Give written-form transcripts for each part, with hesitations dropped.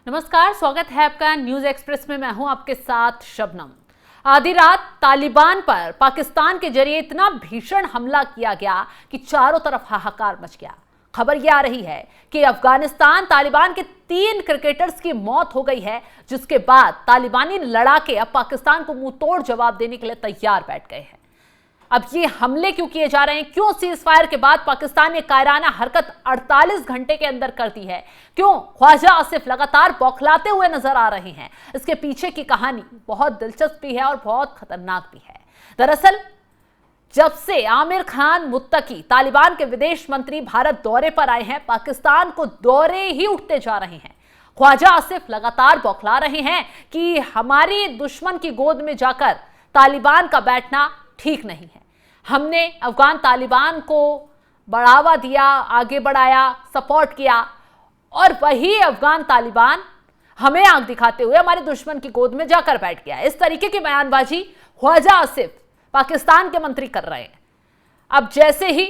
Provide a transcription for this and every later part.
नमस्कार, स्वागत है आपका न्यूज एक्सप्रेस में। मैं हूं आपके साथ शबनम। आधी रात तालिबान पर पाकिस्तान के जरिए इतना भीषण हमला किया गया कि चारों तरफ हाहाकार मच गया। खबर यह आ रही है कि अफगानिस्तान तालिबान के 3 क्रिकेटर्स की मौत हो गई है, जिसके बाद तालिबानी लड़ाके अब पाकिस्तान को मुंहतोड़ जवाब देने के लिए तैयार बैठ गए हैं। अब ये हमले क्यों किए जा रहे हैं? क्यों सीज फायर के बाद पाकिस्तान ने कायराना हरकत 48 घंटे के अंदर कर दी है? क्यों ख्वाजा आसिफ लगातार बौखलाते हुए नजर आ रहे हैं? इसके पीछे की कहानी बहुत दिलचस्प भी है और बहुत खतरनाक भी है। दरअसल जब से आमिर खान मुत्तकी तालिबान के विदेश मंत्री भारत दौरे पर आए हैं, पाकिस्तान को दौरे ही उठते जा रहे हैं। ख्वाजा आसिफ लगातार बौखला रहे हैं कि हमारी दुश्मन की गोद में जाकर तालिबान का बैठना ठीक नहीं है। हमने अफगान तालिबान को बढ़ावा दिया, आगे बढ़ाया, सपोर्ट किया, और वही अफगान तालिबान हमें आंख दिखाते हुए हमारे दुश्मन की गोद में जाकर बैठ गया। इस तरीके की बयानबाजी ख्वाजा आसिफ पाकिस्तान के मंत्री कर रहे हैं। अब जैसे ही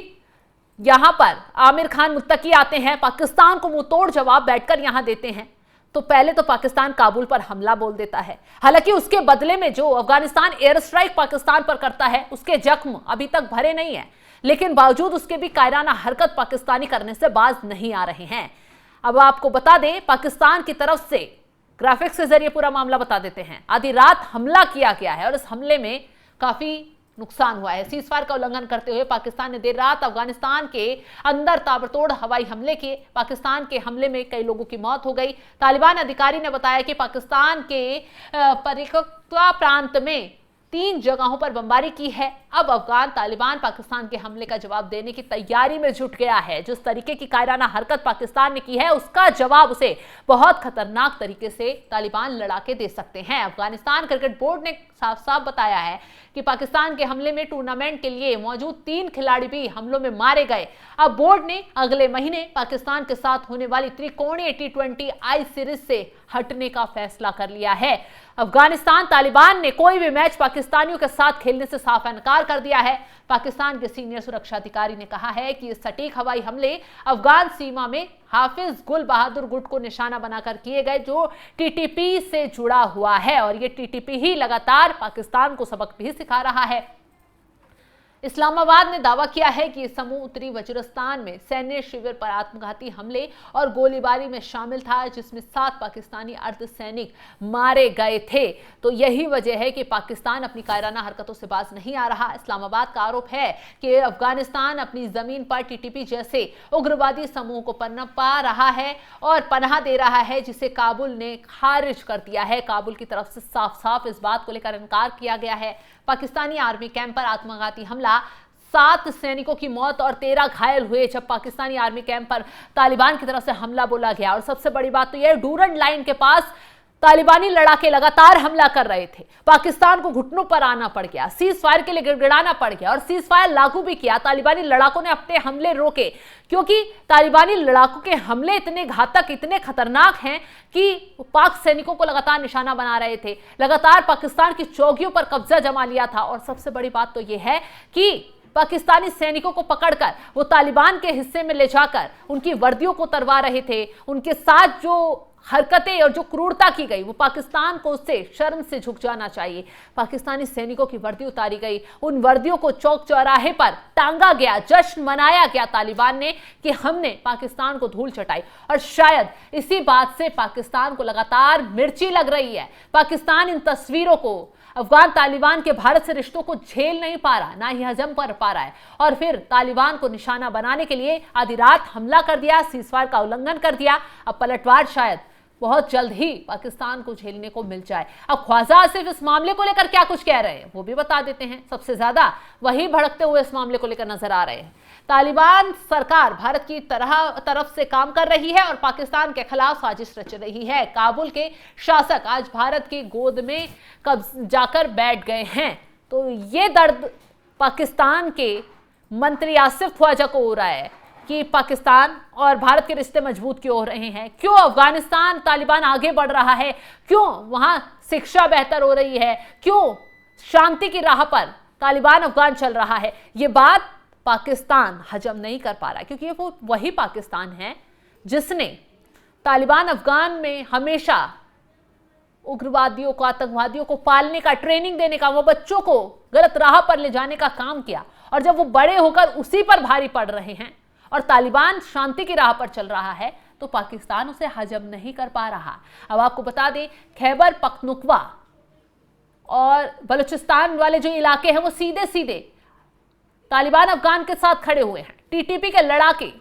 यहां पर आमिर खान मुत्तकी आते हैं, पाकिस्तान को मुंहतोड़ जवाब बैठकर यहां देते हैं, तो पहले तो पाकिस्तान काबुल पर हमला बोल देता है। हालांकि उसके बदले में जो अफगानिस्तान एयर स्ट्राइक पाकिस्तान पर करता है, उसके जख्म अभी तक भरे नहीं है, लेकिन बावजूद उसके भी कायराना हरकत पाकिस्तानी करने से बाज नहीं आ रहे हैं। अब आपको बता दें, पाकिस्तान की तरफ से ग्राफिक्स के जरिए पूरा मामला बता देते हैं। आधी रात हमला किया गया है और इस हमले में काफी नुकसान हुआ है। सीज फायर का उल्लंघन करते हुए पाकिस्तान ने देर रात अफगानिस्तान के अंदर ताबड़तोड़ हवाई हमले किए। पाकिस्तान के हमले में कई लोगों की मौत हो गई। तालिबान अधिकारी ने बताया कि पाकिस्तान के परिकक्वा प्रांत में 3 जगहों पर बमबारी की है। अब अफगान तालिबान पाकिस्तान के हमले का जवाब देने की तैयारी में जुट गया है। जिस तरीके की कायराना हरकत पाकिस्तान ने की है, उसका जवाब उसे बहुत खतरनाक तरीके से तालिबान लड़ा के दे सकते हैं। अफगानिस्तान क्रिकेट बोर्ड ने साफ साफ बताया है कि पाकिस्तान के हमले में टूर्नामेंट के लिए मौजूद 3 खिलाड़ी भी हमलों में मारे गए। अब बोर्ड ने अगले महीने पाकिस्तान के साथ होने वाली त्रिकोणीय T20 आई सीरीज से हटने का फैसला कर लिया है। अफगानिस्तान तालिबान ने कोई भी मैच पाकिस्तानियों के साथ खेलने से साफ इनकार कर दिया है। पाकिस्तान के सीनियर सुरक्षा अधिकारी ने कहा है कि ये सटीक हवाई हमले अफगान सीमा में हाफिज गुल बहादुर गुट को निशाना बनाकर किए गए, जो TTP से जुड़ा हुआ है, और ये TTP ही लगातार पाकिस्तान को सबक भी सिखा रहा है। इस्लामाबाद ने दावा किया है कि समूह उत्तरी वजीरिस्तान में सैन्य शिविर पर आत्मघाती हमले और गोलीबारी में शामिल था, जिसमें 7 पाकिस्तानी अर्धसैनिक मारे गए थे। तो यही वजह है कि पाकिस्तान अपनी कायराना हरकतों से बाज नहीं आ रहा। इस्लामाबाद का आरोप है कि अफगानिस्तान अपनी जमीन पर TTP जैसे उग्रवादी समूह को पनपा रहा है और पनाह दे रहा है, जिसे काबुल ने खारिज कर दिया है। काबुल की तरफ से साफ साफ इस बात को लेकर इनकार किया गया है। पाकिस्तानी आर्मी कैंप पर आत्मघाती हमला, 7 सैनिकों की मौत और 13 घायल हुए जब पाकिस्तानी आर्मी कैंप पर तालिबान की तरफ से हमला बोला गया। और सबसे बड़ी बात तो यह, डूरन लाइन के पास तालिबानी लड़ाके लगातार हमला कर रहे थे। पाकिस्तान को घुटनों पर आना पड़ गया, सीज फायर के लिए गिड़गिड़ाना पड़ गया और सीज फायर लागू भी किया। तालिबानी लड़ाकों ने अपने हमले रोके, क्योंकि तालिबानी लड़ाकों के हमले इतने घातक, इतने खतरनाक हैं कि पाक सैनिकों को लगातार निशाना बना रहे थे, लगातार पाकिस्तान की चौकियों पर कब्जा जमा लिया था। और सबसे बड़ी बात तो यह है कि पाकिस्तानी सैनिकों को पकड़कर वो तालिबान के हिस्से में ले जाकर उनकी वर्दियों को उतरवा रहे थे। उनके साथ जो हरकतें और जो क्रूरता की गई, वो पाकिस्तान को उससे शर्म से झुक जाना चाहिए। पाकिस्तानी सैनिकों की वर्दी उतारी गई, उन वर्दियों को चौक चौराहे पर टांगा गया, जश्न मनाया गया तालिबान ने कि हमने पाकिस्तान को धूल चटाई। और शायद इसी बात से पाकिस्तान को लगातार मिर्ची लग रही है। पाकिस्तान इन तस्वीरों को, अफगान तालिबान के भारत से रिश्तों को झेल नहीं पा रहा, ना ही हजम कर पा रहा है, और फिर तालिबान को निशाना बनाने के लिए आधी रात हमला कर दिया, सीज फायर का उल्लंघन कर दिया। अब पलटवार शायद बहुत जल्द ही पाकिस्तान को झेलने को मिल जाए। अब ख्वाजा आसिफ इस मामले को लेकर क्या कुछ कह रहे हैं वो भी बता देते हैं। सबसे ज्यादा वही भड़कते हुए इस मामले को लेकर नजर आ रहे हैं। तालिबान सरकार भारत की तरफ से काम कर रही है और पाकिस्तान के खिलाफ साजिश रच रही है। काबुल के शासक आज भारत की गोद में कब जाकर बैठ गए हैं। तो ये दर्द पाकिस्तान के मंत्री आसिफ ख्वाजा को हो रहा है कि पाकिस्तान और भारत के रिश्ते मजबूत क्यों हो रहे हैं, क्यों अफगानिस्तान तालिबान आगे बढ़ रहा है, क्यों वहां शिक्षा बेहतर हो रही है, क्यों शांति की राह पर तालिबान अफगान चल रहा है। ये बात पाकिस्तान हजम नहीं कर पा रहा, क्योंकि वो वही पाकिस्तान है जिसने तालिबान अफगान में हमेशा उग्रवादियों को, आतंकवादियों को पालने का, ट्रेनिंग देने का, वो बच्चों को गलत राह पर ले जाने का काम किया। और जब वो बड़े होकर उसी पर भारी पड़ रहे हैं और तालिबान शांति की राह पर चल रहा है, तो पाकिस्तान उसे हजम नहीं कर पा रहा। अब आपको बता दें, खैबर पख्तूनख्वा और बलूचिस्तान वाले जो इलाके हैं वो सीधे सीधे तालिबान अफगान के साथ खड़े हुए हैं। टीटीपी के लड़ाके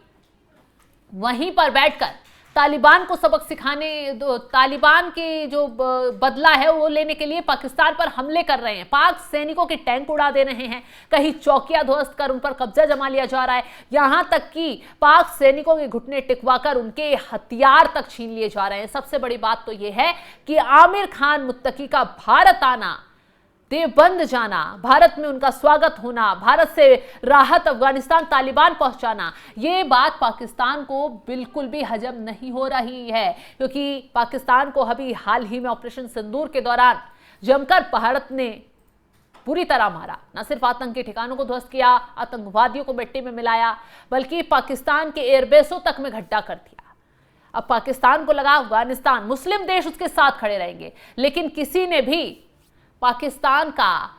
वहीं पर बैठकर तालिबान को सबक सिखाने, तालिबान की जो बदला है वो लेने के लिए पाकिस्तान पर हमले कर रहे हैं। पाक सैनिकों के टैंक उड़ा दे रहे हैं, कहीं चौकियां ध्वस्त कर उन पर कब्जा जमा लिया जा रहा है, यहां तक कि पाक सैनिकों के घुटने टिकवाकर उनके हथियार तक छीन लिए जा रहे हैं। सबसे बड़ी बात तो यह है कि आमिर खान मुत्तकी का भारत आना, देवबंद जाना, भारत में उनका स्वागत होना, भारत से राहत अफगानिस्तान तालिबान पहुंचाना, ये बात पाकिस्तान को बिल्कुल भी हजम नहीं हो रही है। क्योंकि पाकिस्तान को अभी हाल ही में ऑपरेशन सिंदूर के दौरान जमकर भारत ने पूरी तरह मारा। न सिर्फ आतंकी ठिकानों को ध्वस्त किया, आतंकवादियों को मिट्टी में मिलाया, बल्कि पाकिस्तान के एयरबेसों तक में घट्टा कर दिया। अब पाकिस्तान को लगा अफगानिस्तान, मुस्लिम देश उसके साथ खड़े रहेंगे, लेकिन किसी ने भी पाकिस्तान का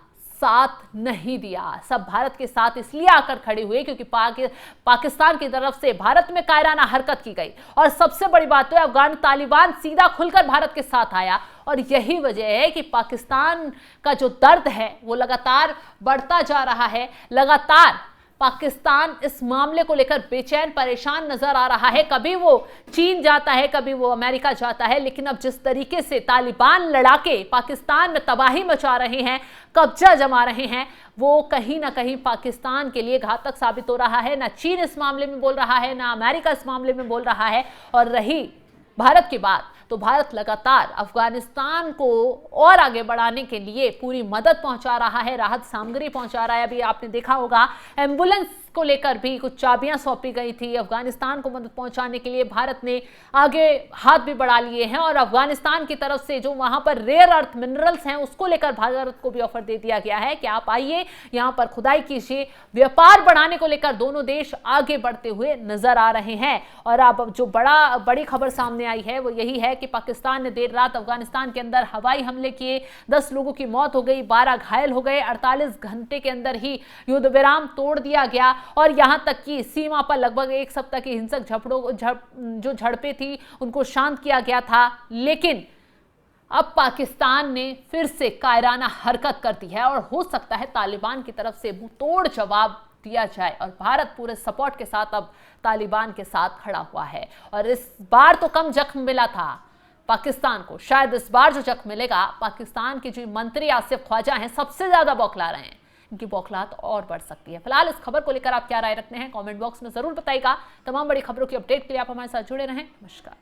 साथ नहीं दिया। सब भारत के साथ इसलिए आकर खड़े हुए क्योंकि पाकिस्तान की तरफ से भारत में कायराना हरकत की गई। और सबसे बड़ी बात तो अफगान तालिबान सीधा खुलकर भारत के साथ आया। और यही वजह है कि पाकिस्तान का जो दर्द है वो लगातार बढ़ता जा रहा है। लगातार पाकिस्तान इस मामले को लेकर बेचैन, परेशान नजर आ रहा है। कभी वो चीन जाता है, कभी वो अमेरिका जाता है, लेकिन अब जिस तरीके से तालिबान लड़ाके पाकिस्तान में तबाही मचा रहे हैं, कब्जा जमा रहे हैं, वो कहीं ना कहीं पाकिस्तान के लिए घातक साबित हो रहा है। ना चीन इस मामले में बोल रहा है, ना अमेरिका इस मामले में बोल रहा है। और रही भारत की बात, तो भारत लगातार अफगानिस्तान को और आगे बढ़ाने के लिए पूरी मदद पहुंचा रहा है, राहत सामग्री पहुंचा रहा है। अभी आपने देखा होगा एम्बुलेंस को लेकर भी कुछ चाबियां सौंपी गई थी। अफगानिस्तान को मदद पहुंचाने के लिए भारत ने आगे हाथ भी बढ़ा लिए हैं। और अफगानिस्तान की तरफ से जो वहां पर रेयर अर्थ मिनरल्स हैं उसको लेकर भारत को भी ऑफर दे दिया गया है कि आप आइए, यहां पर खुदाई कीजिए। व्यापार बढ़ाने को लेकर दोनों देश आगे बढ़ते हुए नजर आ रहे हैं। और अब जो बड़ी खबर सामने आई है वो यही है कि पाकिस्तान ने देर रात अफगानिस्तान के अंदर हवाई हमले किए, 10 लोगों की मौत हो गई, 12 घायल हो गए। 48 घंटे के अंदर ही युद्ध विराम तोड़ दिया गया। और यहां तक कि सीमा पर लगभग 1 सप्ताह की हिंसक जो झड़पें थी उनको शांत किया गया था। लेकिन अब पाकिस्तान ने फिर से कायराना हरकत कर दी है और हो सकता है तालिबान की तरफ से मुंहतोड़ जवाब दिया जाए। और भारत पूरे सपोर्ट के साथ अब तालिबान के साथ खड़ा हुआ है। और इस बार तो कम जख्म मिला था पाकिस्तान को, शायद इस बार जो जख्म मिलेगा, पाकिस्तान के जो मंत्री आसिफ ख्वाजा हैं सबसे ज्यादा बौखला रहे हैं, इनकी बौखलाहट और बढ़ सकती है। फिलहाल इस खबर को लेकर आप क्या राय रखते हैं कमेंट बॉक्स में जरूर बताइएगा। तमाम बड़ी खबरों की अपडेट के लिए आप हमारे साथ जुड़े रहें। नमस्कार।